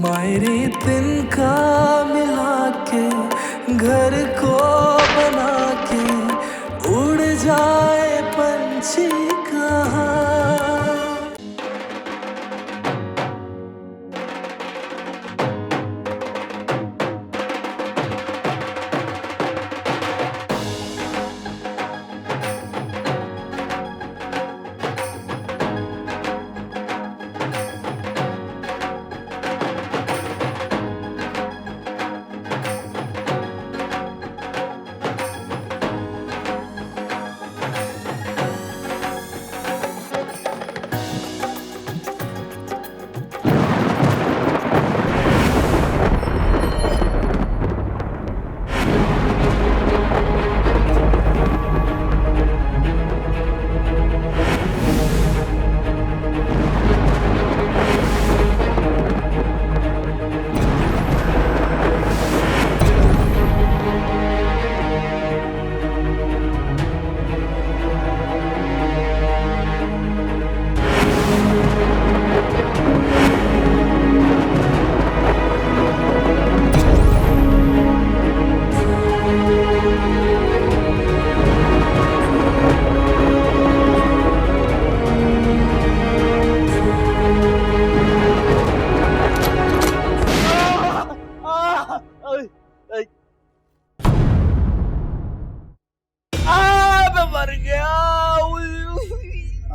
मायरी तिनका मिला के घर को बना के उड़ जाए पंछी कहाँ।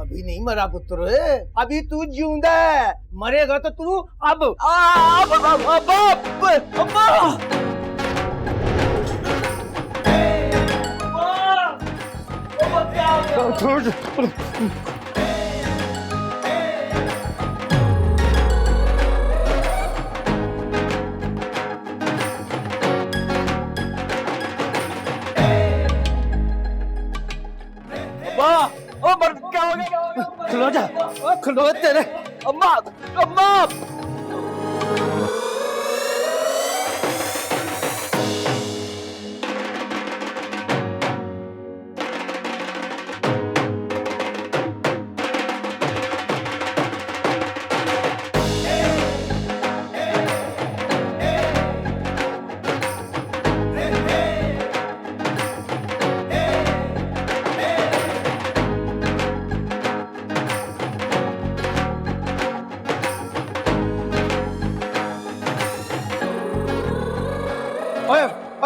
अभी नहीं मरा पुत्र, अभी तू जिंदा है, मरेगा तो तू अब क्या हो गया? खलो जा, खलो तेरे अम्मा अम्मा।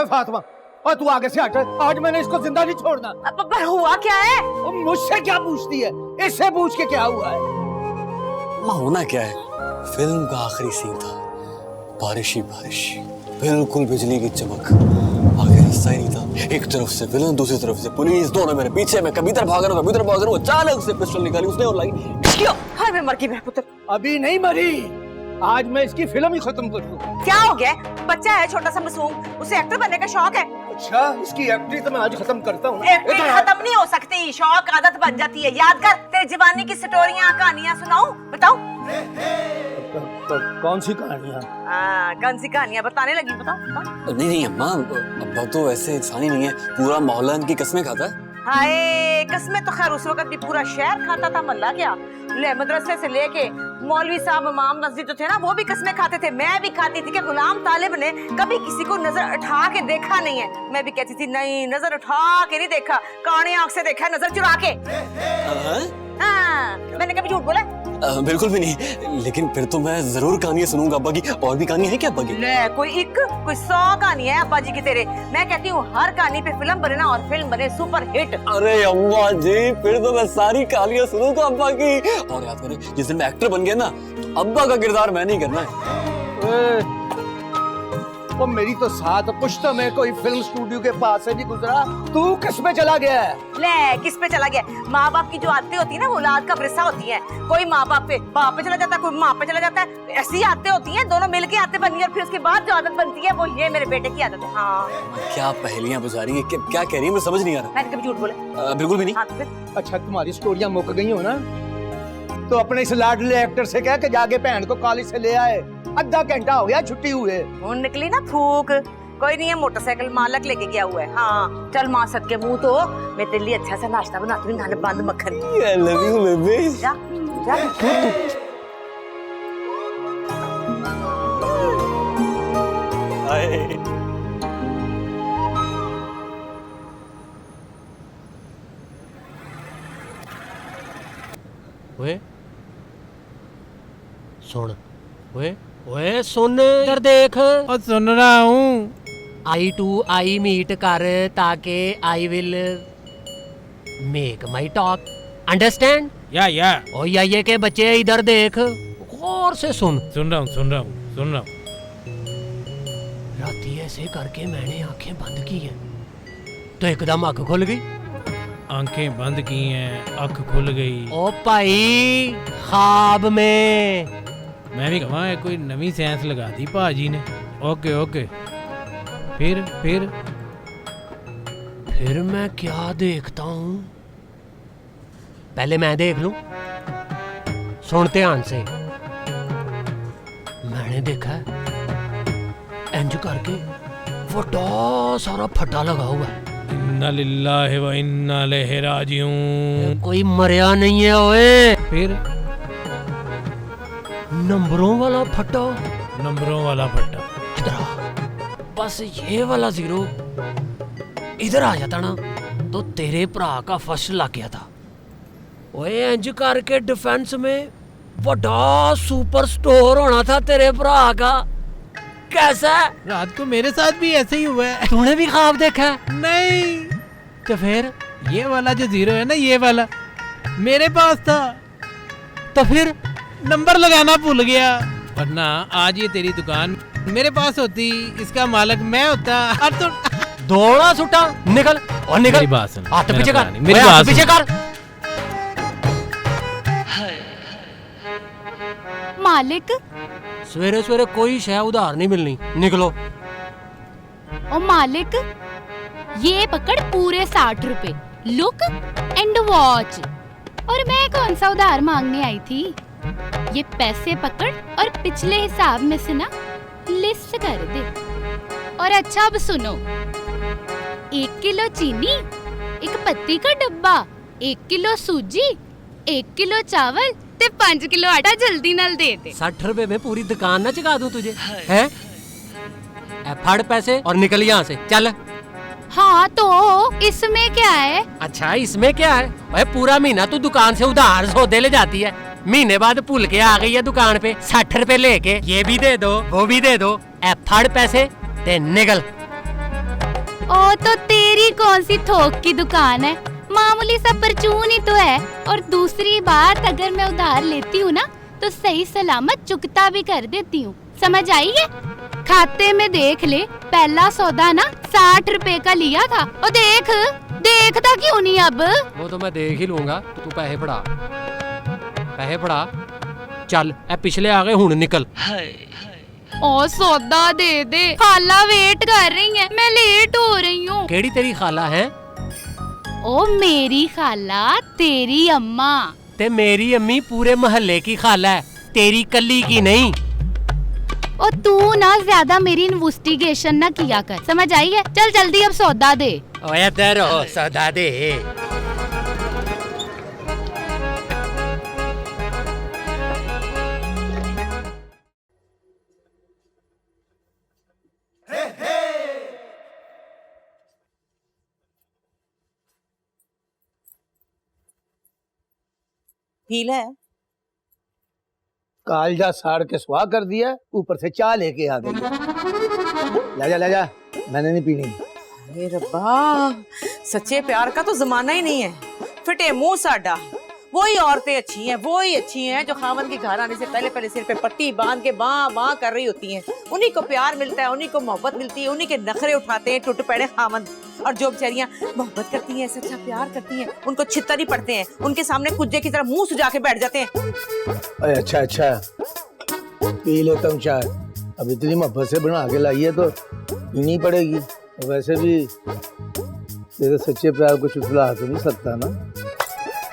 फातिमा, और तू आगे से हट, आज मैंने इसको जिंदा नहीं छोड़ना। पर हुआ क्या है? मुझसे क्या पूछती है, इससे पूछ के क्या हुआ है? माँ होना क्या है, फिल्म का आखिरी सीन था, बारिश ही बारिश, बिल्कुल बिजली की चमक, आगे रास्ता ही नहीं था, एक तरफ से विलन दूसरी तरफ से पुलिस, दोनों मेरे पीछे, मैं कभी इधर भाग रहा हूँ कभी उधर भाग रहा हूँ, अचानक से पिस्टल निकाली उसने और लगी। हाय मैं मर गई मेरा पुत्र। अभी नहीं मरी, आज मैं इसकी फिल्म ही खत्म कर दूं। क्या हो गया? बच्चा है छोटा सा मासूम, उसे एक्टर बनने का शौक है। अच्छा, इसकी एक्टिंग तो मैं आज खत्म करता हूँ। एक्टिंग खत्म नहीं हो सकती, शौक आदत बन जाती है। याद कर, तेरी जवानी की स्टोरियां कहानियां सुनाऊं? बताओ। तो कौन सी कहानियां? कौन सी कहानियां बताने लगी? बताओ। नहीं अम्मा, अब्बा तो ऐसे इंसान ही नहीं है, पूरा मोहल्ला इनकी कसमें खाता है। हाय, कसमें तो खैर उस वक्त भी पूरा शहर खाता था, मल्ला क्या ले, मदरसे से लेके मौलवी साहब, इमाम मस्जिद जो थे ना, वो भी कसमें खाते थे, मैं भी खाती थी। कि गुलाम तालिब ने कभी किसी को नजर उठा के देखा नहीं है? मैं भी कहती थी नहीं, नजर उठा के नहीं देखा, काने आंख से देखा, नजर चुरा के। हाँ, मैंने कभी झूठ बोला? बिल्कुल भी नहीं, लेकिन फिर तो मैं जरूर कहानियां सुनूंगा अब्बा की। और भी कहानी है क्या अब्बा की? ले, कोई 100 कहानी है अब्बा जी की तेरे। मैं कहती हूँ हर कहानी पे फिल्म बने ना, और फिल्म बने सुपर हिट। अरे अम्मा जी, फिर तो मैं सारी कहानियां सुनूंगा अब्बा की। और याद करें, जिस दिन मैं एक्टर बन गया ना, तो अब्बा का किरदार मैं नहीं करना है। वो मेरी तो साथ पुश्ता में कोई फिल्म स्टूडियो के पास से नहीं गुजरा, तू किस पे चला गया है? ले, किस पे चला गया? माँ बाप की जो आदतें होती है ना, वो औलाद का विरसा होती है। कोई माँ बाप पे चला जाता है, कोई माँ पे चला जाता है, ऐसी आदतें होती हैं, दोनों मिलके आदतें बनती है, और फिर उसके बाद जो आदत बनती है वो ये मेरे बेटे की आदत है। हाँ, क्या पहेलियां बुझा रही है, क्या कह रही है, मुझे समझ नहीं आ रहा। मैंने कभी झूठ बोला? बिल्कुल भी नहीं। हाँ, तो फिर? अच्छा, तुम्हारी स्टोरियां मुक गई हो ना, तो अपने इस लाडले एक्टर से कह के जाके बहन को कॉलेज से ले आए। आधा घंटा हो गया छुट्टी हुए। निकली ना थूक। कोई नहीं है, मोटरसाइकिल मालक लेके गया हुआ है। हाँ, चल माँ सद के मुंह तो मैं तेरे लिए अच्छा सा नाश्ता बनाती हूँ, नाले बंद मक्खन। I love you, baby. जा, जा। हाय ओए सुन, ओए ओए सुन, इधर देख। और सुन रहा हूँ। आई टू आई मीट कर ताकि I will make my talk, understand? या ओ ये के बच्चे इधर देख, गौर से सुन। सुन रहा हूँ। राती ऐसे करके मैंने आंखें बंद की हैं तो एकदम आंख खुल गई। आंखें बंद की हैं, आंख खुल गई। ओ भाई ख्वाब में। मैं भी कहा कोई नवी साइंस लगा दी भाजी ने। ओके फिर मैं क्या देखता हूँ, पहले मैं देख लूं। सुन ध्यान से। मैंने देखा इंज करके बड़ा सारा फटा लगा हुआ है। इन्ना लिल्लाहि व इन्ना इलैहि राजिऊन। कोई मरिया नहीं है ओए। फिर नंबरों वाला फटा। नंबरों वाला फटा। इधर आ। बस ये वाला 0 इधर आ जाता ना तो तेरे भरा का फर्स्ट लग गया था। ओए इंज करके डिफेंस में बड़ा सुपर स्टोर होना था तेरे भरा का। कैसा? रात को मेरे साथ भी ऐसे ही हुआ है। तूने भी ख्वाब देखा है? नहीं, तो फिर ये वाला जो 0 है ना, ये वाला मेरे पास था, तो फिर नंबर लगाना भूल गया। वरना आज ये तेरी दुकान मेरे पास होती, इसका मालिक मैं होता। और तो दौड़ा सुटा। निकल और निकल। मेरी बात सुन। हाथ पीछे कर। मेरी हाथ बात पीछे सुन। कर। मालिक, सवेरे सवेरे कोई शय उधार नहीं मिलनी, निकलो। ओ मालिक, ये पकड़ पूरे 60 रुपए, लुक एंड वॉच। और मैं कौन सा उधार मांगने आई थी? ये पैसे पकड़ और पिछले हिसाब में से ना लिस्ट कर दे। और अच्छा अब सुनो, 1 किलो चीनी, 1 पत्ती का डब्बा, 1 किलो सूजी, 1 किलो चावल ते 5 किलो आटा जल्दी नाल दे दे। 60 रुपए में पूरी दुकान ना चुका दूं तुझे, हैं? फड़ पैसे और निकल यहाँ से, चल। हाँ तो इसमें क्या है? अच्छा इसमें क्या है? भाई पूरा महीना तू दुकान से उधार सौदे ले जाती है, महीने बाद भूल के आ गई है दुकान पे 60 रुपए लेके। ये भी दे दो, वो भी दे दो, फड़ पैसे ते निकल। ओ तो तेरी कौन सी थोक की दुकान है, मामूली सा परचून ही तो है। और दूसरी बात, अगर मैं उधार लेती हूँ ना तो सही सलामत चुकता भी कर देती हूँ, समझ आई है? खाते में देख ले, पहला सौदा ना 60 रुपए का लिया था। और देखता क्यों नहीं अब? वो तो मैं देख ही लूंगा, तू पैसे फड़ा, पैसे फड़ा, चल। पिछले आ गए, हुण निकल। ओ सौदा दे दे, खाला वेट कर रही है, मैं लेट हो रही हूँ। केड़ी तेरी खाला है? ओ मेरी खाला तेरी अम्मा। ते मेरी अम्मी पूरे मोहल्ले की खाला है, तेरी कली की नहीं। ओ तू ना ज्यादा मेरी इन्वेस्टिगेशन ना किया कर, समझ आई है? चल जल्दी अब सौदा दे। ओए इधर हो, सौदा दे। फील है कालजा साड़ के सुहा कर दिया, ऊपर से चाय लेके आ गई। ले जा, मैंने नहीं पीनी। अरे रब्बा, सच्चे प्यार का तो जमाना ही नहीं है। फिटे मुंह साडा। वही औरतें अच्छी हैं जो खामन के घर आने से पहले सिर पे पट्टी बांध के बां कर रही होती हैं। उन्हीं को प्यार मिलता है, उन्हीं को मोहब्बत मिलती है, उन्हीं के नखरे उठाते हैं टूट पड़े खामन। और जो बेचारियां मोहब्बत करती हैं, सच्चा प्यार करती हैं, उनको छित्तर ही पड़ते हैं, उनके सामने कुज्जे की तरह मुंह सुजा के बैठ जाते हैं। अरे अच्छा, पी लेता हूँ चाय। अब इतनी मोहब्बत से बना के लाई है तो पीनी पड़ेगी। वैसे भी तेरे सच्चे प्यार को छुटला तो नहीं सकता ना।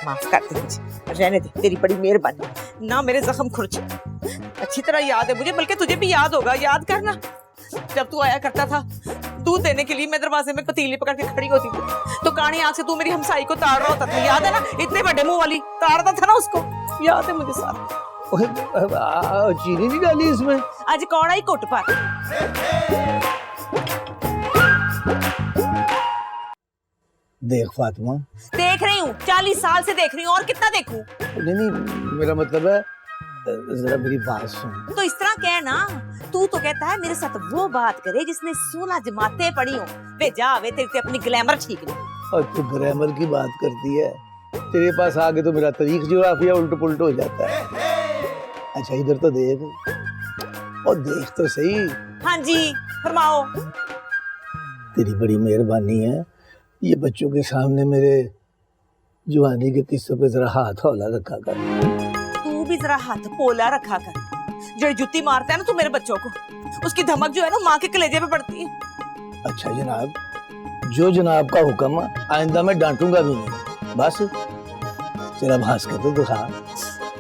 माफ कर दे मुझे, रहने दे, तेरी बड़ी मेहरबानी। ना मेरे जख्म खुरच, अच्छी तरह याद है मुझे, बल्कि तुझे भी याद होगा। याद करना, जब तू आया करता था दूध देने के लिए, मैं दरवाजे में पतीली पकड़ के खड़ी होती थी तो कानी आंख से तू मेरी हमसाई को ताड़ रहा होता था, याद है ना? इतने बड़े मुंह वाली ताड़ता था ना उसको, याद है मुझे सारा। चीनी नहीं डाली इसमें? आज कौड़ा ही कुट पर देख फातिमा, देख रही हूँ, 40 साल से देख रही हूँ, और कितना देखूं? नहीं नहीं, मेरा मतलब है जरा मेरी बात सुन। तो इस तरह कह ना, तू तो कहता है मेरे साथ वो बात करे जिसने 16 जमातें पढ़ी हो। वे जा वे, तेरी अपनी ग्लैमर ठीक नहीं। और तू ग्रामर की बात करती है, तेरे पास आगे तो मेरा तारीख जुग्राफिया उल्ट पुल्ट हो जाता है। अच्छा इधर तो देख, और देख तो सही। हाँ जी फरमाओ। तेरी बड़ी मेहरबानी है, ये बच्चों के सामने मेरे जवानी के किस्सों पे जरा हाथ हौला रखा कर। तू भी जरा हाथ पोला रखा कर। जो जुत्ती मारता है ना तू मेरे बच्चों को, उसकी धमक जो है ना माँ के कलेजे पे पड़ती है। अच्छा जनाब, जो जनाब का हुक्म, आइंदा मैं डांटूंगा भी नहीं। बस तेरा भास कर तो दिखा।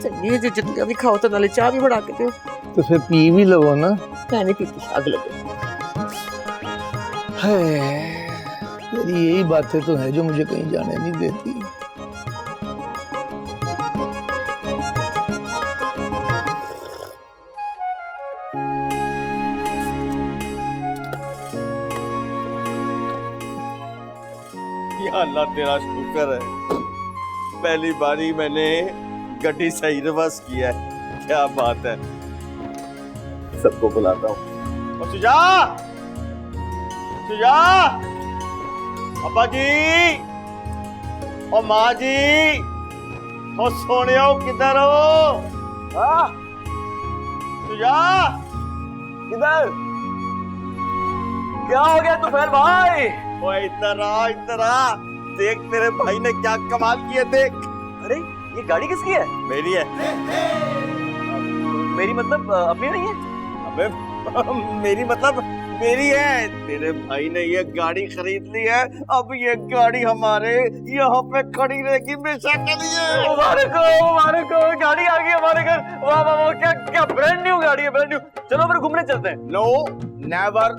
चलिए जो जुत्तियां भी खाओ तो नाले चाय भी बढ़ा के दो। तो फिर पी भी लो ना। मैं नहीं पीती, आग लगे। तेरी यही बातें तो है जो मुझे कहीं जाने नहीं देती। या अल्लाह तेरा शुक्र है, पहली बारी मैंने गड्डी सही रिवर्स किया है। क्या बात है। सबको बुलाता हूँ। और सुजा, सुजा, अब्बा जी और माँ जी, और सोने हो किधर हो? हाँ सुजा, किधर? क्या हो गया तुफैल भाई? ओ इधर आ, इधर आ। देख तेरे भाई ने क्या कमाल किया, देख। अरे ये गाड़ी किसकी है? मेरी है। मेरी मतलब अपनी नहीं है? अबे मेरी मतलब मेरी है। तेरे भाई ने ये गाड़ी खरीद ली है, अब ये गाड़ी हमारे यहाँ पे खड़ी रहेगी हमेशा के लिए। मुबारक हो, गाड़ी आ गई हमारे घर। वाह वाह वाह, क्या क्या ब्रांड न्यू गाड़ी है, ब्रांड न्यू। चलो फिर घूमने चलते हैं। नो नेवर,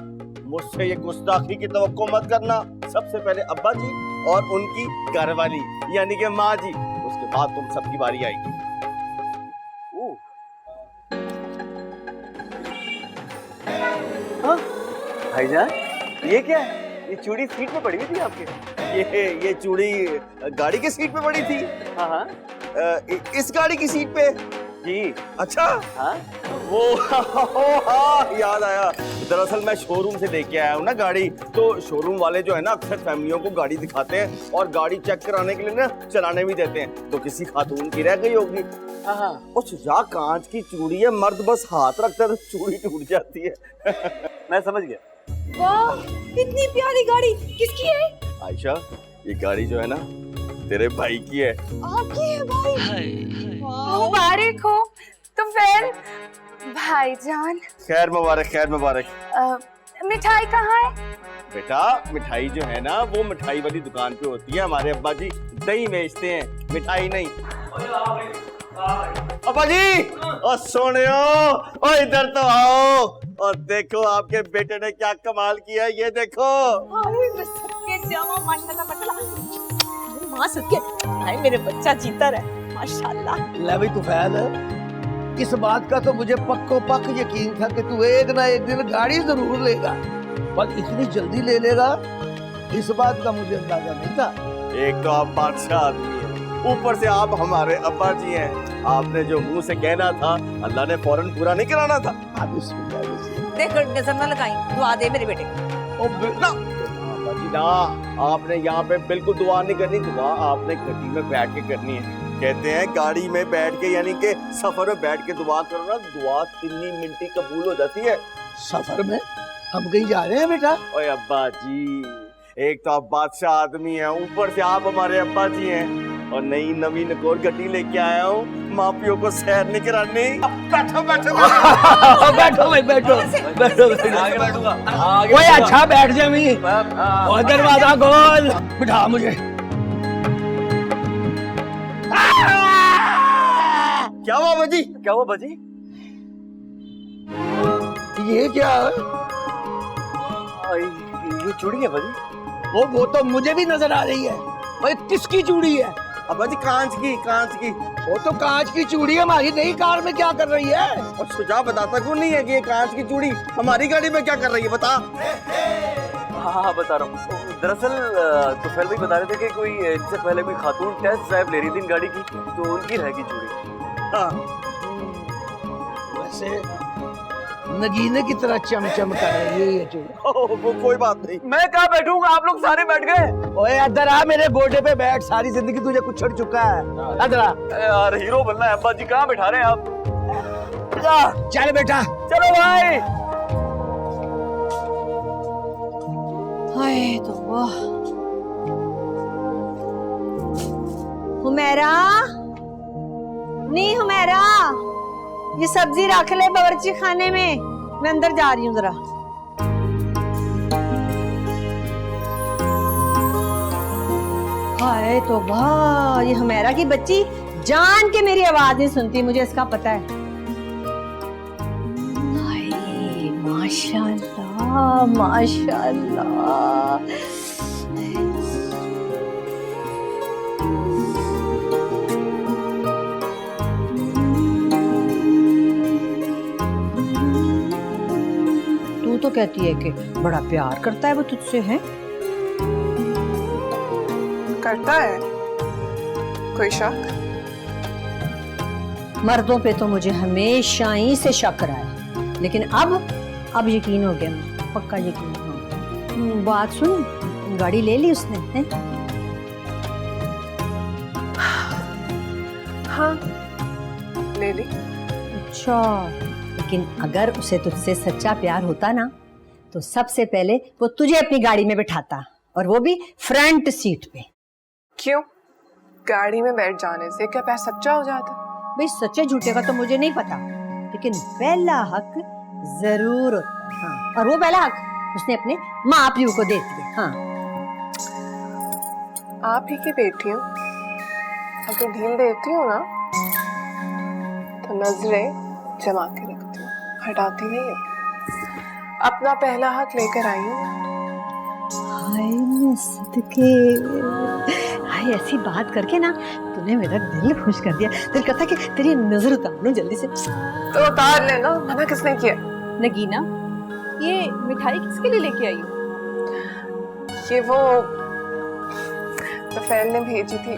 मुझसे ये गुस्ताखी की तवक्को मत करना। सबसे पहले अब्बा जी और उनकी घरवाली यानी कि माँ जी, उसके बाद तुम सबकी बारी आएगी। हाँ? भाईजान ये क्या है? ये चूड़ी सीट पे पड़ी हुई थी आपके? ये चूड़ी गाड़ी की सीट पे पड़ी थी। हाँ हाँ इस गाड़ी की सीट पे जी। अच्छा हाँ वो हाँ याद आया। दरअसल मैं शोरूम से लेके आया हूँ ना गाड़ी, तो शोरूम वाले जो है ना अक्सर फैमिलियों को गाड़ी दिखाते हैं और गाड़ी चेक कराने के लिए ना चलाने भी देते हैं। तो किसी खातून की रह गई होगी। हाँ हाँ। और सुजा कांच की चूड़ी है, मर्द बस हाथ रखता है तो चूड़ी टूट जाती है। मैं समझ गया। वाह इतनी प्यारी गाड़ी किसकी है? आयशा ये गाड़ी जो है ना तेरे भाई की है। आपकी है भाई? मुबारक हो तुम फिर भाईजान। खैर मुबारक, खैर मुबारक। मिठाई कहाँ है? बेटा मिठाई जो है ना वो मिठाई वाली दुकान पे होती है। हमारे अब्बा जी दही बेचते हैं, मिठाई नहीं। अब्बा जी और सोने हो, इधर तो आओ और देखो आपके बेटे ने क्या कमाल किया। ये देखो। माशाल्लाह माशाल्लाह। माँ सके, हाय मेरे बच्चा जीता रहे माशाल्लाह। ले भाई तुफैल, इस बात का तो मुझे पक्को पक यकीन था कि तू एक ना एक दिन गाड़ी जरूर लेगा, पर इतनी जल्दी ले लेगा इस बात का मुझे अंदाजा नहीं था। एक तो आप बादशाह आदमी हैं, ऊपर से आप हमारे अब्बा जी हैं। आपने जो मुंह से कहना था अल्लाह ने फौरन पूरा नहीं कराना था। देख नजर ना लगाई, दुआ दे मेरे बेटे को। ना आपने यहाँ पे बिल्कुल दुआ नहीं करनी, दुआ आपने गड्डी में बैठ के करनी है। कहते हैं गाड़ी में बैठ के यानी कि सफर में बैठ के दुआ करो ना, दुआ 3 मिनट कबूल हो जाती है। सफर में हम कहीं जा रहे हैं बेटा? ओए अब्बा जी, एक तो आप बादशाह आदमी हैं, ऊपर से आप हमारे अब्बा जी हैं, और नई नवीन एक और गड्डी लेके आया हूँ मापियों को सैर नहीं करानी। बैठो बैठो बैठो भाई बैठो बैठो। आगे बैठूंगा। ओए अच्छा बैठ जा मी, और दरवाजा खोल, बिठा मुझे। क्या हुआ बाजी? क्या हुआ बाजी? ये क्या है? ये चूड़ी है बाजी। वो तो मुझे भी नजर आ रही है। भाई किसकी चूड़ी है? अब्बा जी कांच की, कांच की। वो तो कांच की चूड़ी हमारी नई कार में क्या कर रही है? और सुझा बताता क्यों नहीं है कि ये कांच की चूड़ी हमारी गाड़ी में क्या कर रही है? बता। हाँ बता रहा हूँ। दरअसल तुफैल भाई बता रहे थे कि कोई इनसे पहले कोई खातून टेस्ट ड्राइव ले रही थी इन गाड़ी की, तो उनकी रहेगी चोरी। हाँ वैसे नगीने की तरह चमचम कर रही है ये चोरी। वो कोई बात नहीं, मैं कहाँ बैठूंगा, आप लोग सारे बैठ गए। ओए इधर आ, मेरे गोडे पे बैठ, सारी जिंदगी तुझे कुछ छोड़ चुका है। इधर आ यार हीरो बनना है, अब्बा जी कहाँ बैठा रहे हैं आप? चल बेटा चलो भाई। हाय तो वाह। हुमैरा, नहीं हुमैरा, ये सब्जी रख ले बावर्ची खाने में, मैं अंदर जा रही हूँ जरा। हाय तो वाह, ये हुमैरा की बच्ची जान के मेरी आवाज नहीं सुनती, मुझे इसका पता है। हाय माशाल्लाह माशाल्लाह। तू तो कहती है कि बड़ा प्यार करता है वो तुझसे, है? करता है? कोई शक? मर्दों पे तो मुझे हमेशा ही से शक रहा है, लेकिन अब यकीन हो गया, पक्का यकीन हो गया। बात सुन, गाड़ी ले ली उसने, है? हाँ ले ली। अच्छा, लेकिन अगर उसे तुझसे सच्चा प्यार होता ना, तो सबसे पहले वो तुझे अपनी गाड़ी में बिठाता, और वो भी फ्रंट सीट पे। क्यों? गाड़ी में बैठ जाने से क्या प्यार सच्चा हो जाता? भाई सच्चे झूठे का तो मुझे नहीं पता, लेकिन पहला हक जरूर होता है। हाँ, और वो पहला हक उसने अपने माँ प्यू को दे दिया। हाँ, आप ही की बेटी हूँ, अगर ढील देती हूँ ना तो नजरें जमा के रखती हूँ, हटाती नहीं है। अपना पहला हक लेकर आई हूँ। हाय मैं सदके, हाय ऐसी बात करके ना तूने मेरा दिल खुश कर दिया। दिल करता कि तेरी नजर उतार लूं जल्दी से। तो उतार लेना, मना किसने किया? नगीना, ये मिठाई किसके लिए लेके आई हो? ये वो तुफैल ने भेजी थी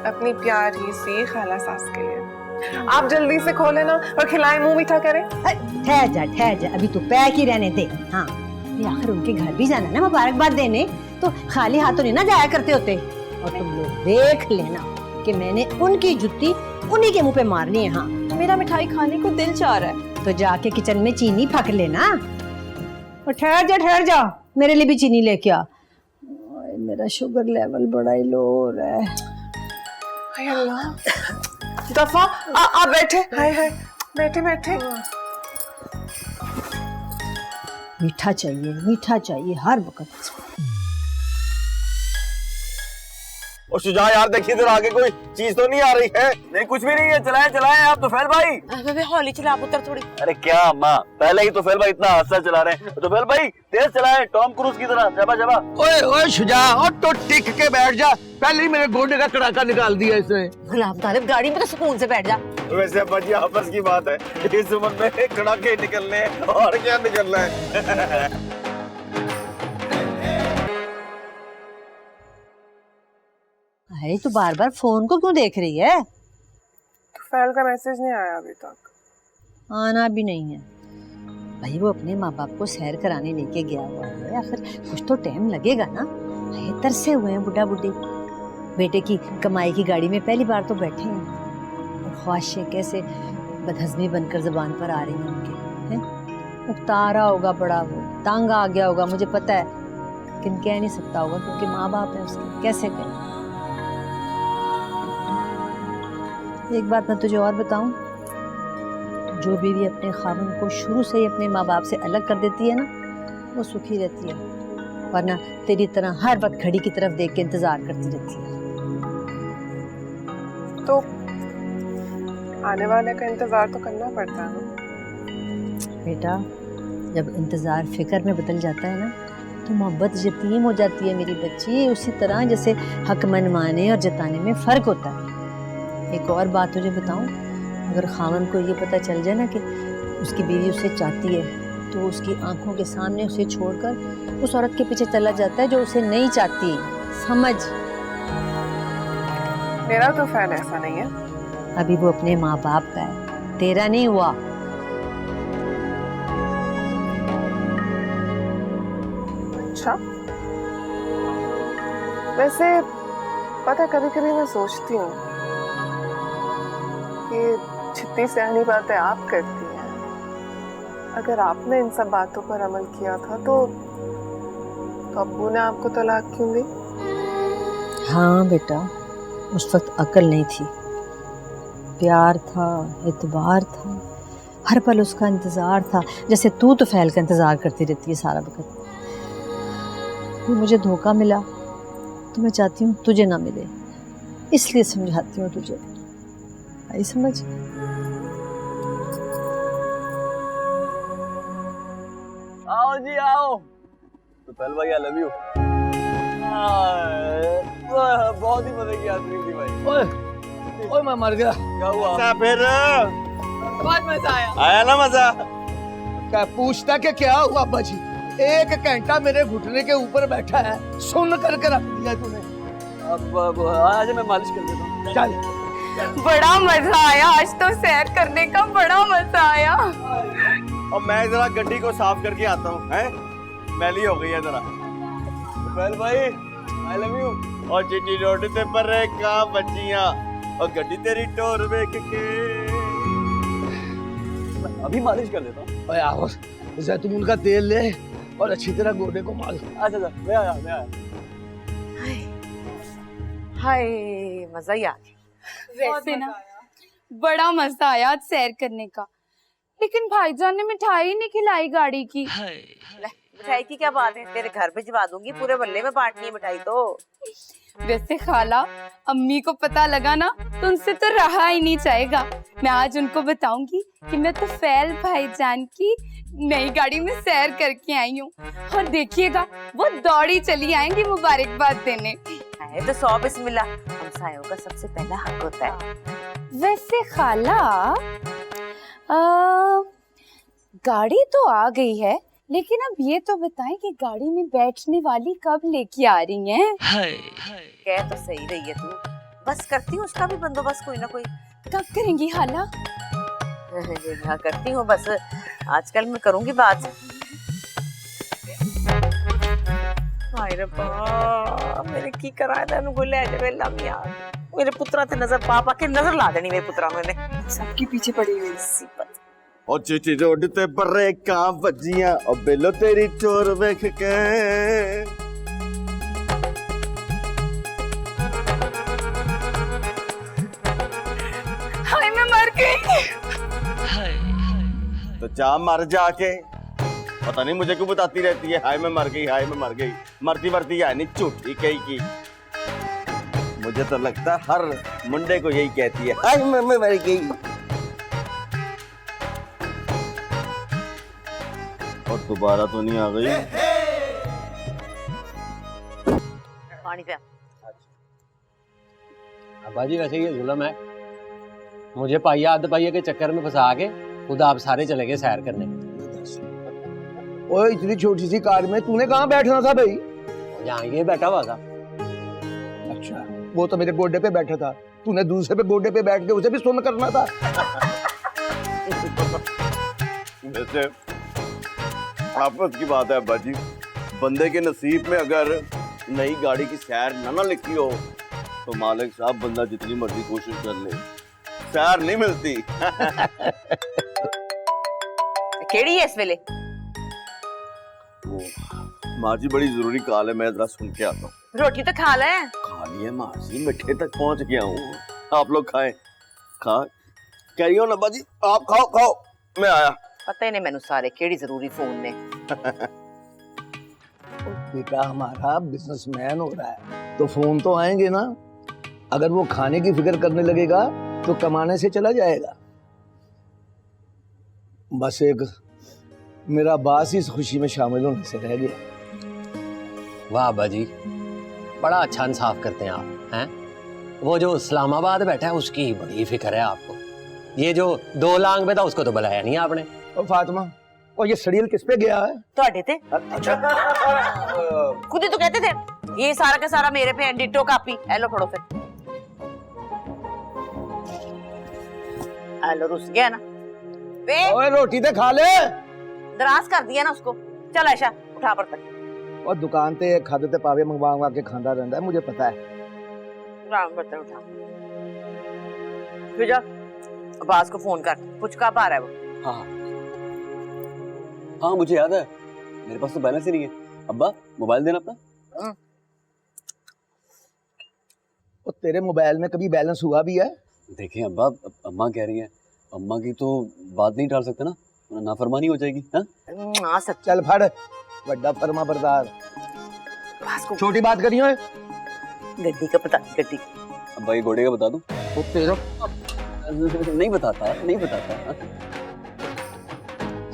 अपनी प्यारी सी खाला सास के लिए। आप जल्दी से खोले ना और खिलाएं, मुंह मीठा करें। ठहर जा, अभी तो पैक ही रहने दे। हाँ, आखिर उनके घर भी जाना ना मुबारकबाद देने, तो खाली हाथों नहीं ना जाया करते होते। और तुम लोग देख लेना कि मैंने उनकी जुत्ती उन्हीं के मुंह पे मारनी है। हाँ, मेरा मिठाई खाने को दिल चाह रहा है। तो जाके किचन में चीनी फक लेना। और ठहर जा, मेरे लिए भी चीनी लेके आ। मेरा शुगर लेवल बड़ा ही लो हो रहा है। हाय अल्लाह, दफा आप बैठे। हाय हाय, बैठे बैठे। मीठा चाहिए हर वक्त। और शुजा यार देखिए इधर आगे कोई चीज तो नहीं आ रही है? नहीं कुछ भी नहीं है, चलाएं आप तुफैल भाई। अबे हौली चला पुत्र थोड़ी। अरे क्या अम्मा, पहले ही तुफैल भाई इतना हादसा चला रहे हैं। तुफैल भाई तेज चलाएं, टॉम क्रूज की तरह। जबा ओए शुजा, और तो टिक के बैठ जा, पहले ही मेरे गोडे का कड़ाका निकाल दिया इसने। गुलाम तालिब गाड़ी में तो सुकून से बैठ जा। वैसे अब्बा जी आपस की बात है, इस उम्र में कड़ाके निकलने हैं, और क्या निकलना है। अरे तू बार बार फोन को क्यों देख रही है? तुफैल का मैसेज नहीं आया अभी तक। आना भी नहीं है भाई, वो अपने माँ बाप को सैर कराने लेके गया हुआ है, आखिर कुछ तो टाइम लगेगा ना। तरसे हुए हैं बुढ़ा बुढ़ी, बेटे की कमाई की गाड़ी में पहली बार तो बैठे हैं, और ख्वाहिशें कैसे बदहजमी बनकर जुबान पर आ रही हैं उनके, हैं? उतारा होगा बड़ा, वो तंग आ गया होगा, मुझे पता है, लेकिन कह नहीं सकता होगा क्योंकि माँ बाप है उसके, कैसे कहें। एक बात मैं तुझे और बताऊं, जो बीवी अपने खामन को शुरू से ही अपने माँ बाप से अलग कर देती है ना, वो सुखी रहती है, वरना तेरी तरह हर वक्त घड़ी की तरफ देख के इंतजार करती रहती है। तो आने वाले का इंतजार तो करना पड़ता है ना बेटा। जब इंतजार फिक्र में बदल जाता है ना, तो मोहब्बत यतीम हो जाती है मेरी बच्ची। उसी तरह जैसे हक मनवाने और जताने में फर्क होता है। एक और बात तुझे बताऊं, अगर खामन को ये पता चल जाए ना कि उसकी बीवी उसे चाहती है, तो उसकी आंखों के सामने उसे छोड़कर उस औरत के पीछे चला जाता है जो उसे नहीं चाहती। समझ? मेरा तो फैल ऐसा नहीं है। अभी वो अपने माँ बाप का है, तेरा नहीं हुआ। अच्छा, वैसे पता कभी कभी मैं सोचती हूँ कि जितनी सहनी बातें आप करती हैं, अगर आपने इन सब बातों पर अमल किया था तो अब्बू ने आपको तलाक क्यों दी? हाँ बेटा, उस वक्त अकल नहीं थी, प्यार था, एतबार था, हर पल उसका इंतजार था, जैसे तू तो फैल का इंतजार करती रहती है सारा वक्त। मुझे धोखा मिला तो मैं चाहती हूँ तुझे ना मिले, इसलिए समझाती हूँ तुझे। आई समझ? आओ जी आओ। तो पहल भाई आई लव यू। बहुत ही मजे की आदमी थी भाई। ओए ओए मैं मर गया। क्या हुआ? अच्छा फिर बहुत मजा आया। आया ना मजा? क्या पूछता कि क्या हुआ बाजी? 1 घंटा मेरे घुटने के ऊपर बैठा है, सुन करके रख दिया तूने। अब आज मैं मालिश कर देता हूँ। चल। बड़ा मजा आया, आज तो सैर करने का बड़ा मजा आया। और मैं जरा गड्डी को साफ करके आता हूँ, हैं? मैली हो गई है जरा। पहल भाई आई लव यू। और चिट्टी रोड ते पर का बच्चियां और गड्डी तेरी टोर वेख के। अभी मालिश कर देता हूँ। ओए आओ, जैतून का तेल ले और अच्छी तरह गोडे को माल। अच्छा मैं आया। हाय मजा ही आ गया। वैसे ना बड़ा मजा आया आज सैर करने का, लेकिन भाईजान ने मिठाई नहीं खिलाई गाड़ी की। मिठाई की क्या बात है, तेरे घर भिजवा दूंगी, पूरे मोहल्ले में बांटनी है मिठाई तो। वैसे खाला, अम्मी को पता लगा ना तो उनसे तो रहा ही नहीं जाएगा। मैं आज उनको बताऊंगी कि मैं तो फैल भाईजान की नई गाड़ी में सैर करके आई हूँ, और देखिएगा वो दौड़ी चली आएंगी मुबारकबाद देने। है तो 100 बिस्मिल्लाह, हमसायों का सबसे पहला हक होता है। वैसे खाला, गाड़ी तो आ गई है, लेकिन अब ये तो बताएं कि गाड़ी में बैठने वाली कब लेके आ रही हैं? कह तो सही रही है तू, बस करती हूँ उसका भी बंदोबस्त कोई ना कोई। कब करेंगी खाला? हाँ करती हूँ, बस आजकल मैं करूंगी बात। हाय रब्बा, मेरे की कराया तेन को ले जावे लमिया। मेरे पुत्रा ते नजर पा के नजर ला देनी मेरे पुत्रा मैंने। सबके पीछे पड़ी हुई सिपत। और चिट्टी रोड ते पर का बच्चियां और बेलो तेरी टोर वेख के। हाय मैं मर गई। तो जा मर जाके, पता नहीं मुझे क्यों बताती रहती है हाय मैं मर गई, हाय मैं मर गई। मरती मरती है नहीं, झूठी कही की। मुझे तो लगता है हर मुंडे को यही कहती है हाय मैं मर गई। और दोबारा तो नहीं आ गई। पानी पे बाजी वैसे ये जुल्म है, मुझे पाइया आध पाइया के चक्कर में फंसा के खुद आप सारे चले गए सैर करने। ओए इतनी छोटी सी कार में तूने कहाँ बैठना था भाई? यहाँ ये बैठा हुआ था। अच्छा, वो तो मेरे गोडे पे बैठा था, तूने दूसरे पे गोडे पे बैठ के उसे भी सुन करना था। वैसे आपस की बात है अब्बा जी, बंदे के नसीब में अगर नई गाड़ी की सैर ना लिखी हो तो मालिक साहब बंदा जितनी मर्जी कोशिश कर ले, सैर नहीं मिलती। केड़ी है इस वेले? माँ जी बड़ी जरूरी कॉल है, मैं जरा सुन के आता हूँ। रोटी तो खा ले। खा लिए माँ जी, मिठे तक पहुंच गया हूँ। आप लोग खाएं। खा कैरी ऑन अब्बा जी, आप खाओ खाओ, मैं आया। पता ही नहीं मैनू सारे केड़ी जरूरी फोन ने। बेटा हमारा बिजनेसमैन हो रहा है तो फोन तो आएंगे ना। अगर वो खाने की फिक्र करने लगेगा तो कमाने से चला जाएगा। बस एक मेरा बास इस खुशी में शामिल होने से रह गया। वाह अब्बा जी, बड़ा अच्छा इंसाफ करते हैं आप हैं। वो जो इस्लामाबाद बैठा है उसकी बड़ी फिक्र है आपको। ये जो 2 लांग में था उसको तो बुलाया नहीं आपने। ओ फातिमा, और ये सड़ील किस पे गया है? ਤੁਹਾਡੇ ਤੇ अच्छा खुद ही तो कहते थे ये सारा का सारा मेरे पे है, डिट्टो कॉपी। हेलो पढ़ो फिर। हेलो रुस गया ना वे, ओए रोटी तो खा ले। दराज कर दिया ना उसको। चल ऐशा उठा पर तक और दुकान ते खादे ते पावे मंगवा के खांदा रहता है, मुझे पता है। राम बर्तन उठा फिर जा अब्बास को फोन कर, पूछ कब आ रहा है वो। हाँ हाँ मुझे याद है, मेरे पास तो बैलेंस ही नहीं है। अब्बा मोबाइल देना अपना। और तेरे मोबाइल में कभी बैलेंस हुआ भी है? देखिए अब्बा, अम्मा कह रही है, अम्मा की तो बात नहीं टाल सकते ना, नाफरमानी हो जाएगी। हाँ सच। चल फड़, बड़ा फरमा बरदार। छोटी बात करियो। गड्डी का पता, गड्डी। अब्बा ये घोड़े का बता दूं? वो तेरा नहीं बताता, नहीं बताता।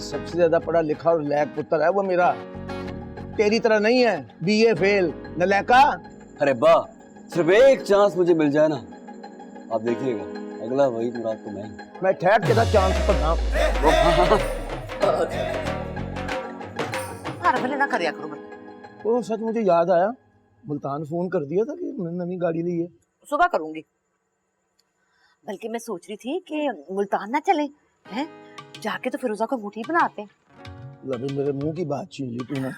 सबसे ज्यादा पढ़ा लिखा और लैक पुत्र है वो मेरा, तेरी तरह नहीं है बीए फेल नलैका। अरे अब्बा सिर्फ एक चांस मुझे मिल जाए ना, आप देखिएगा अगला वही मुराद तो मैं ठहर तेरा चांस पर ना। हर भले ना करिया करो। ओ सच मुझे याद आया, मुल्तान फोन कर दिया था कि नई गाड़ी ली है। सुबह करूंगी, बल्कि मैं सोच रही थी कि मुल्तान ना चले हैं, जाके तो फिरोजा को बूटी बनाते हैं। लबे मेरे मुंह की बात छीन ली तूने।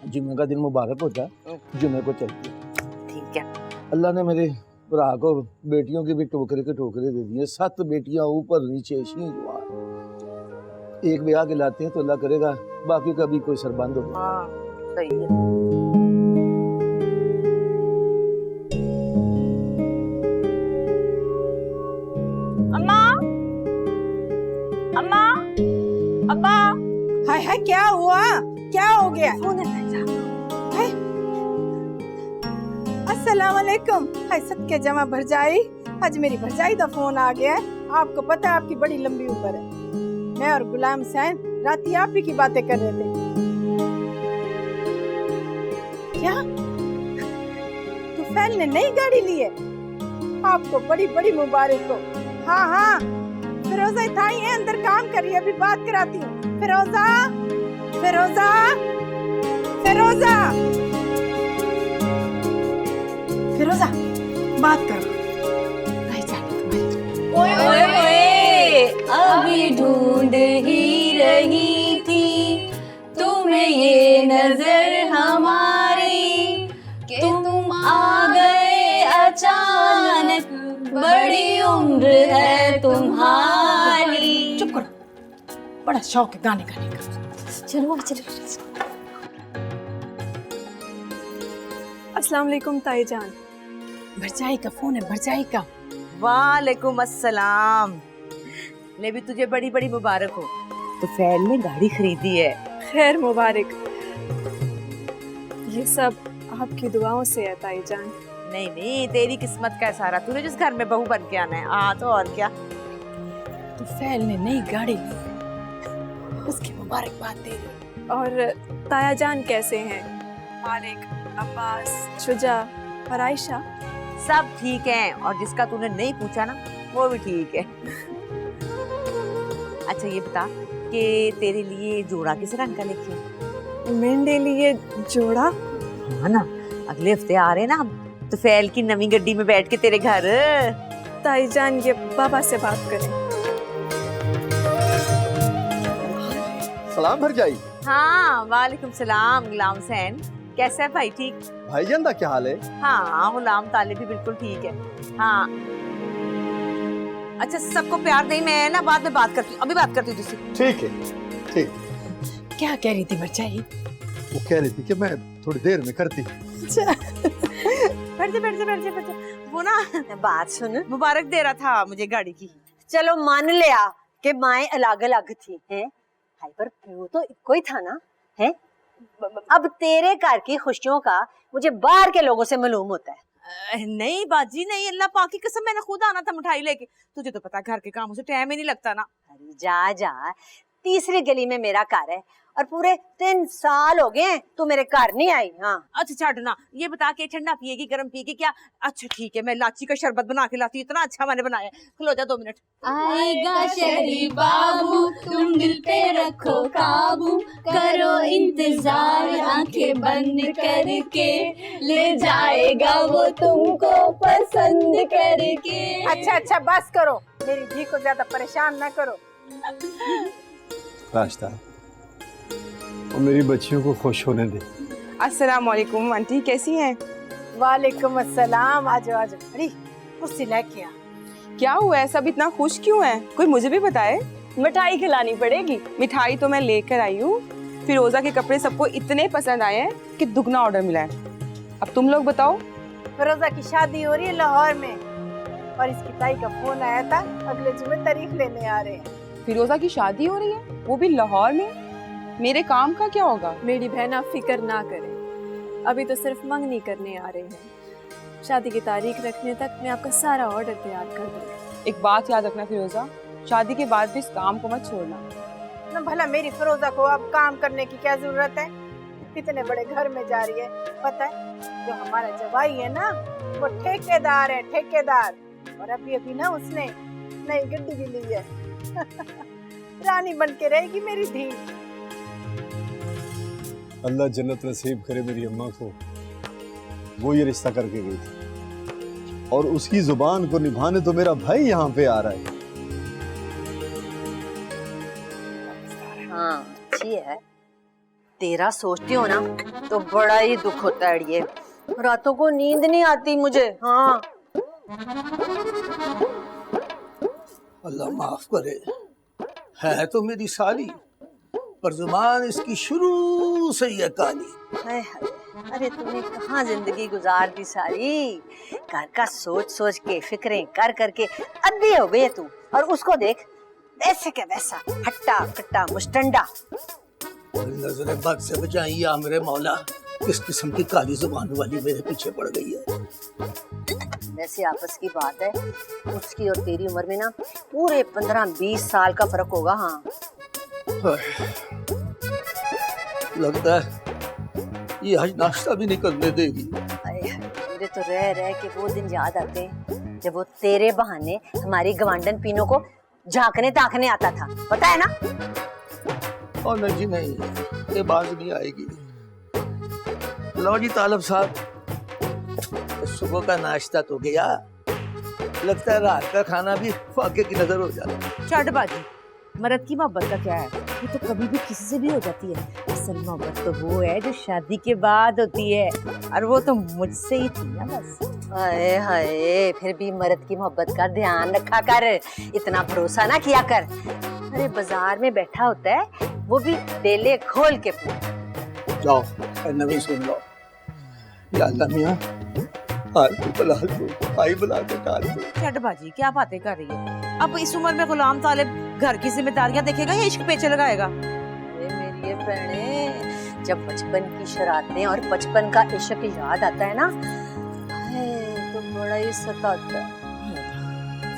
जुम्मे का दिन मुबारक होता है, जुम्मे को चलती है। ठीक है। अल्लाह ने मेरे भरा को बेटियों की भी टोकरे के टोकरे दे दिए, 7 बेटियां ऊपर नीचे एक ब्याह के लाते हैं तो अल्लाह करेगा बाकी का भी कोई सरबंद हो। हाँ सही है। अम्मा अम्मा अब्बा। हाय हाय क्या हुआ, क्या हो गया? अस्सलाम वालेकुम। हाय सदके जमा भरजाई, आज मेरी भरजाई का फोन आ गया है। आपको पता है आपकी बड़ी लंबी उम्र है। मैं और गुलाम हुसैन राती आप ही की बातें कर रहे थे। क्या तुफैल ने नई गाड़ी ली है? आपको बड़ी बड़ी मुबारक हो। हाँ हाँ फिरोजा थाई है, अंदर काम कर रही है, अभी बात कराती हूँ। फिरोजा फिरोजा फिरोजा फिरोजा बात करो। ओए ओए ओए, अभी ढूंढ ही रही थी तुम्हें ये नजर हमारी, कि तुम आ गए अचानक, बड़ी उम्र है तुम्हारी। चुप करो, बड़ा शौक है गाने गाने का। चलो चलो। अस्सलाम वालेकुम ताई जान। भरजाई का फोन है, भरजाई का। वालेकुम अस्सलाम। ले भी तुझे बड़ी बड़ी मुबारक हो, तो फैल ने गाड़ी खरीदी है। खैर मुबारक, ये सब आपकी दुआओं से है ताई जान। नहीं नहीं, तेरी किस्मत का है सारा, तूने जिस घर में बहू बन के आना है। हाँ तो और क्या। तो फैल ने नई गाड़ी ली है, उसकी मुबारकबाद दे रही। और ताया जान कैसे हैं? मालिक, अब्बास, शुजा और आयशा सब ठीक हैं, और जिसका तूने नहीं पूछा ना वो भी ठीक है। अच्छा ये बता कि तेरे लिए जोड़ा किस रंग का लेके आए? मेरे लिए जोड़ा? हाँ ना, अगले हफ्ते आ रहे ना हम, तो फैल की नवी गड्डी में बैठ के तेरे घर। ताई जान ये बाबा से बात करें। सलाम भरजाई। हाँ वालेकुम सलाम गुलाम हुसैन, कैसा है भाई? ठीक। भाईजान दा क्या हाल है? हाँ गुलाम ताले भी बिल्कुल ठीक है। हाँ अच्छा सबको प्यार नहीं, मैं ना बाद में बात करती हूँ, अभी बात करती हूँ तुझसे। ठीक है ठीक। क्या कह रही थी भरजाई? वो कह रही थी कि मैं थोड़ी देर में करती। बैठ जा। वो ना बात सुन, मुबारक दे रहा था मुझे गाड़ी की। चलो मान लिया कि माएं अलग अलग थी हैं, पर वो तो कोई था ना है। अब तेरे घर की खुशियों का मुझे बाहर के लोगों से मालूम होता है। नहीं बाजी नहीं, अल्लाह पाक की कसम, मैंने खुद आना था मिठाई लेके। तुझे तो पता घर के कामों से टाइम ही नहीं लगता ना। अरे जा जा, तीसरी गली में मेरा घर है और पूरे 3 साल हो गए हैं तू मेरे घर नहीं आई। हाँ अच्छा छाड़ना, ये बता के ठंडा पिएगी गर्म पिएगी क्या? अच्छा ठीक है, मैं लाची का शरबत बना के लाती हूँ, इतना अच्छा मैंने बनाया है। खलो जा 2 मिनट। आएगा शहरी बाबू, तुम दिल पे रखो काबू, करो इंतजार आंखें बंद करके, ले जाएगा वो तुमको पसंद करके। अच्छा अच्छा बस करो, मेरी धी को ज्यादा परेशान ना करो। रास्ता और मेरी बच्चियों को खुश होने दे। अस्सलाम वालेकुम आंटी, कैसी हैं? वालेकुम अस्सलाम। आजो आजो, अरे कुर्सी लेके आ। क्या हुआ है, सब इतना खुश क्यों है? कोई मुझे भी बताए। मिठाई खिलानी पड़ेगी। मिठाई तो मैं लेकर आई हूँ। फिरोजा के कपड़े सबको इतने पसंद आए हैं कि दुगना ऑर्डर मिला है। अब तुम लोग बताओ। फिरोजा की शादी हो रही है लाहौर में, और इसकी ताई का फोन आया था, अगले जुमे तारीख लेने आ रहे हैं। फिरोजा की शादी हो रही है, वो भी लाहौर में? मेरे काम का क्या होगा? मेरी बहन आप फिक्र ना करें, अभी तो सिर्फ मंगनी करने आ रहे हैं। शादी की तारीख रखने तक मैं आपका सारा ऑर्डर तैयार कर दूंगी। एक बात याद रखना फिरोजा, शादी के बाद भी इस काम को मत छोड़ना। ना भला मेरी फिरोजा को अब काम करने की क्या जरूरत है? इतने बड़े घर में जा रही है। पता है, जो हमारा जवाई है ना, वो ठेकेदार है, ठेकेदार। और अभी अभी ना उसने नई गड्डी भी ली है। रानी बन के रहेगी मेरी धी। अल्लाह जन्नत नसीब करे मेरी अम्मा को। वो ये रिश्ता करके गई थी और उसकी जुबान को निभाने तो मेरा भाई यहाँ पे आ रहा है। हाँ अच्छी है, तेरा सोचती हो ना तो बड़ा ही दुख होता है अड़िए, रातों को नींद नहीं आती मुझे। हाँ अल्लाह माफ करे, है तो मेरी साली, पर जुबान इसकी शुरू से ही है काली। हाय हाय, अरे तूने कहाँ जिंदगी गुजार दी सारी, घर का सोच सोच के फिक्रें कर करके अद्दी हो गई तू, और उसको देख ऐसे के वैसा हट्टा कट्टा मुस्टंडा। नजरे बद से बचाई या मेरे मौला, किस किस्म की काली जुबान वाली मेरे पीछे पड़ गई है। वैसे आपस की बात है, उसकी और तेरी उम्र में ना पूरे 15-20 साल का फर्क होगा। हाँ लगता है ये आज नाश्ता भी नहीं करने देगी। मुझे तो रह रह के वो दिन याद आते हैं जब वो तेरे बहाने हमारी गवांडन पीनों को झांकने ताकने आता था, पता है ना? और नहीं जी नहीं, ये बात नहीं आएगी। लो जी तालब साहब, सुबह का नाश्ता तो गया, लगता है रात का खाना भी फाके की नजर हो जाता। चटबाजी, मर्द की मोहब्बत का क्या है? ये तो कभी भी किसी से भी हो जाती है। असल मोहब्बत तो वो है जो शादी के बाद होती है, और वो तो मुझसे ही थी ना बस। हाय हाय, फिर भी मर्द की मोहब्बत का ध्यान रखा कर, इतना भरोसा ना किया कर। अरे बाजार में बैठा होता है, वो भी डेले खोल के पूछ। जाओ नवी सुन लो, या अल्लाह मियां हाल को बुला दो, भाई बुला के डाल दो। चटबाजी क्या बातें कर रही है? अब इस उम्र में गुलाम तालिब घर की जिम्मेदारियां देखेगा या इश्क पेचे लगाएगा? मेरी ये बहने, जब बचपन की शरारतें और बचपन का इश्क याद आता है ना, तो बड़ा ही सताता है।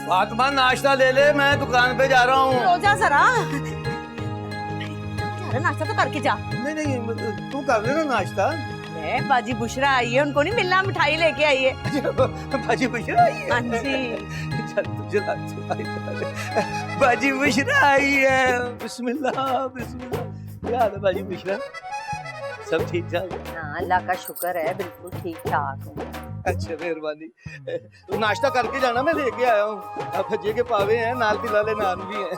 फातिमा नाश्ता ले ले, मैं दुकान पे जा रहा हूँ। रोजा जरा नाश्ता तो करके जा। नहीं नहीं, तू कर लेना नाश्ता। बाजी बुशरा आई है, उनको नहीं मिलना, मिठाई लेके आई है। बाजी बुशरा आई है? हाँ जी। चल तुझे बाजी बुशरा आई है। बिस्मिल्लाह बिस्मिल्लाह। क्या हाल है बाजी बुशरा? सब ठीक ठाक? हाँ अल्लाह का शुक्र है, बिल्कुल ठीक ठाक हूँ। अच्छा मेहरबानी। तू नाश्ता करके जाना, मैं लेके आया हूँ। अब भजिए के पावे हैं, नाल पिलाले नान भी हैं।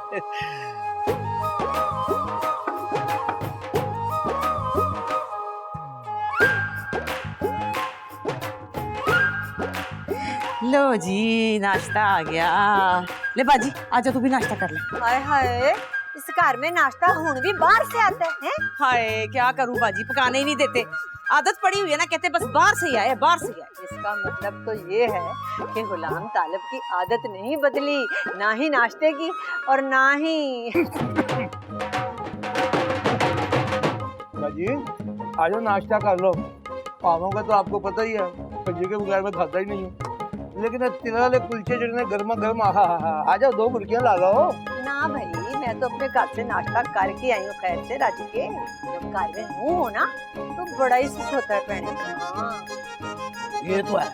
लो जी नाश्ता आ गया। ले बाजी आजा, तू भी नाश्ता कर ले। हाय हाय, इस घर में नाश्ता हुन भी बाहर से आता है? हाय क्या करूं बाजी, पकाने ही नहीं देते। आदत पड़ी हुई है ना, कहते बस बाहर से ही आए, बाहर से ही आए। इसका मतलब तो ये है कि गुलाम तालिब की आदत नहीं बदली, ना ही नाश्ते की और ना ही। बाजी आजो नाश्ता कर लो। पावों का तो आपको पता ही है, भजी के बगैर मैं खाता ही नहीं हूँ। लेकिन तिल वाले कुलचे जो गर्मा गर्म, आ जाओ 2 बुर्कियां ला लो। ना भाई मैं तो अपने घर से नाश्ता करके आई हूँ खैर से रज के। जब घर में मुंह हो ना तो बड़ा ही सुख होता है पहने का। हाँ ये तो है।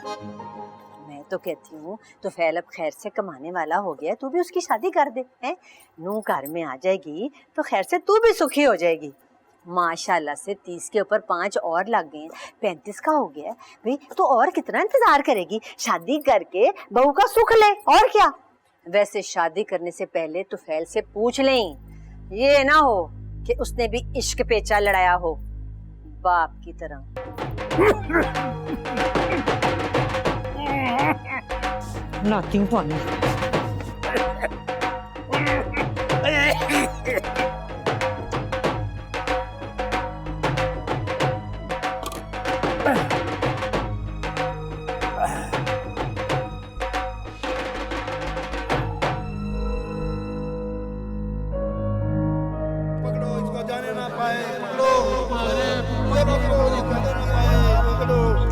मैं तो कहती हूँ तो फैल अब खैर से कमाने वाला हो गया, तू भी उसकी शादी कर दे हैं। नू घर में आ जाएगी तो खैर से तू भी सुखी हो जाएगी। माशाल्लाह से 30 के ऊपर 5 और लग गए, 35 का हो गया भाई, तो और कितना इंतजार करेगी? शादी करके बहू का सुख ले और क्या। वैसे शादी करने से पहले तो फैल से पूछ लें, ये ना हो कि उसने भी इश्क पेचा लड़ाया हो बाप की तरह। लाती हूँ पानी।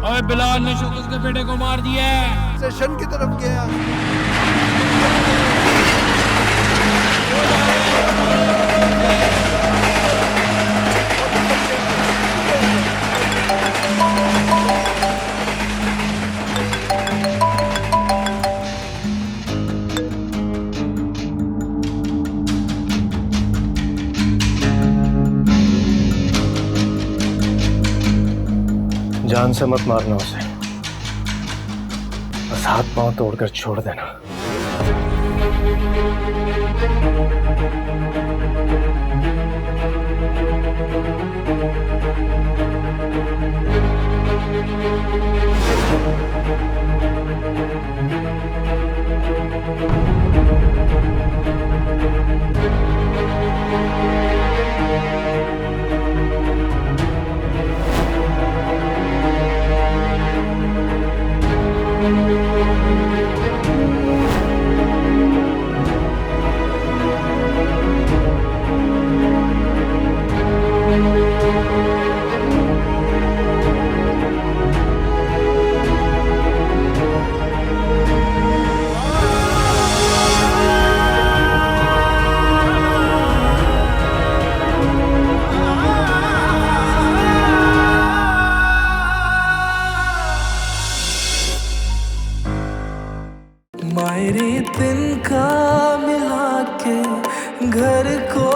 अबे बिलाल ने शौकत के बेटे को मार दिया है। स्टेशन की तरफ गया। जान से मत मारना उसे, बस हाथ पांव तोड़कर छोड़ देना। मायरे तिनका मिला के घर को